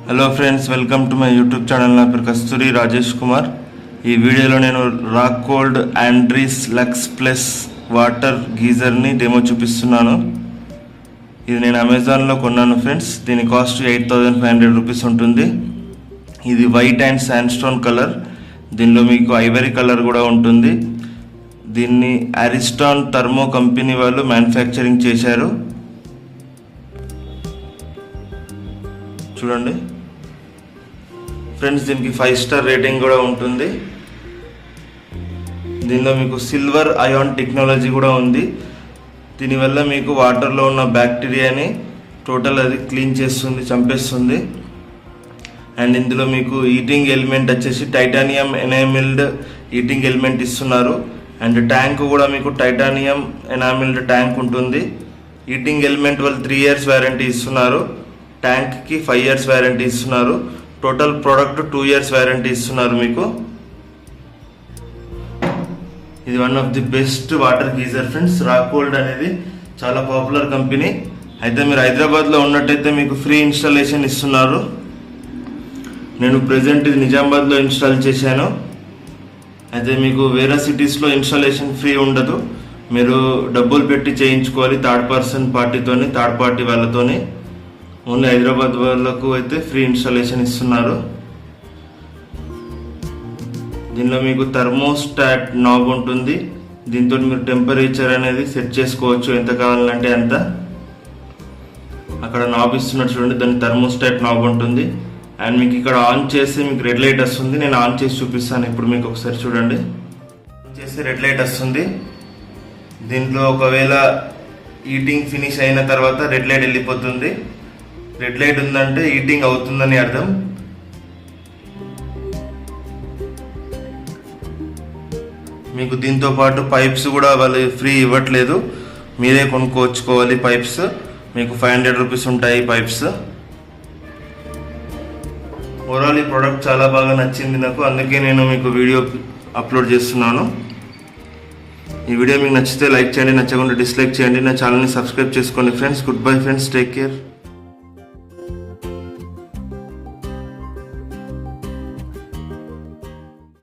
Hello friends, welcome to my YouTube channel. నా పేరు కస్తూరి రాజేష్ కుమార్. ఈ వీడియోలో నేను Racold Andris Lux Plus water గీజర్ని డెమో చూపిస్తున్నాను. ఇది నేను అమెజాన్లో కొన్నాను ఫ్రెండ్స్. దీని కాస్ట్ 8500 రూపీస్ ఉంటుంది. ఇది white and sand stone colour. దీనిలో మీకు ఐవరీ కలర్ కూడా ఉంటుంది. దీన్ని అరిస్టాన్ థర్మో కంపెనీ వాళ్ళు మ్యానుఫ్యాక్చరింగ్ చేశారు. చూడండి ఫ్రెండ్స్, దీనికి 5 స్టార్ రేటింగ్ కూడా ఉంటుంది. దీనిలో మీకు సిల్వర్ అయాన్ టెక్నాలజీ కూడా ఉంది. దీనివల్ల మీకు వాటర్లో ఉన్న బ్యాక్టీరియాని టోటల్ అది క్లీన్ చేస్తుంది, చంపేస్తుంది. అండ్ ఇందులో మీకు ఈటింగ్ ఎలిమెంట్ వచ్చేసి టైటానియం ఎనామిల్డ్ ఈటింగ్ ఎలిమెంట్ ఇస్తున్నారు. అండ్ ట్యాంక్ కూడా మీకు టైటానియం ఎనామిల్డ్ ట్యాంక్ ఉంటుంది. ఈటింగ్ ఎలిమెంట్ వాళ్ళు 3 years వారంటీ ఇస్తున్నారు. ట్యాంక్కి 5 years వారంటీ ఇస్తున్నారు. టోటల్ ప్రోడక్ట్ 2 years వారంటీ ఇస్తున్నారు మీకు. ఇది one of the best water geyser friends. Racold అనేది చాలా పాపులర్ కంపెనీ. అయితే మీరు హైదరాబాద్లో ఉన్నట్టయితే మీకు ఫ్రీ ఇన్స్టాలేషన్ ఇస్తున్నారు. నేను ప్రెజెంట్ ఇది నిజామాబాద్లో ఇన్స్టాల్ చేశాను. అయితే మీకు వేరే సిటీస్లో ఇన్స్టాలేషన్ ఫ్రీ ఉండదు. మీరు డబ్బులు పెట్టి చేయించుకోవాలి థర్డ్ పార్టీ వాళ్ళతోని. ఓన్లీ హైదరాబాద్ వాళ్ళకు అయితే ఫ్రీ ఇన్స్టాలేషన్ ఇస్తున్నారు. దీనిలో మీకు థర్మోస్టాట్ నాబ్ ఉంటుంది. దీంతో మీరు టెంపరేచర్ అనేది సెట్ చేసుకోవచ్చు ఎంత కావాలంటే అంత. అక్కడ నాబ్ ఇస్తున్నట్టు చూడండి, దాని థర్మోస్టాట్ నాబ్ ఉంటుంది. అండ్ మీకు ఇక్కడ ఆన్ చేసి మీకు రెడ్ లైట్ వస్తుంది. నేను ఆన్ చేసి చూపిస్తాను ఇప్పుడు మీకు. ఒకసారి చూడండి, ఆన్ చేసి రెడ్ లైట్ వస్తుంది. దీంట్లో ఒకవేళ ఈటింగ్ ఫినిష్ అయిన తర్వాత రెడ్ లైట్ వెళ్ళిపోతుంది. రెడ్ లైట్ ఉందంటే ఈటింగ్ అవుతుందని అర్థం. మీకు దీంతో పాటు పైప్స్ కూడా వాళ్ళు ఫ్రీ ఇవ్వట్లేదు, మీరే కొనుక్కోవచ్చుకోవాలి పైప్స్. మీకు 500 రూపీస్ ఉంటాయి పైప్స్. ఓవరాల్ ఈ ప్రోడక్ట్ చాలా బాగా నచ్చింది నాకు, అందుకే నేను మీకు వీడియో అప్లోడ్ చేస్తున్నాను. ఈ వీడియో మీకు నచ్చితే లైక్ చేయండి, నచ్చకుండా డిస్లైక్ చేయండి. నా ఛానల్ని సబ్స్క్రైబ్ చేసుకోండి friends. Good bye friends, take care.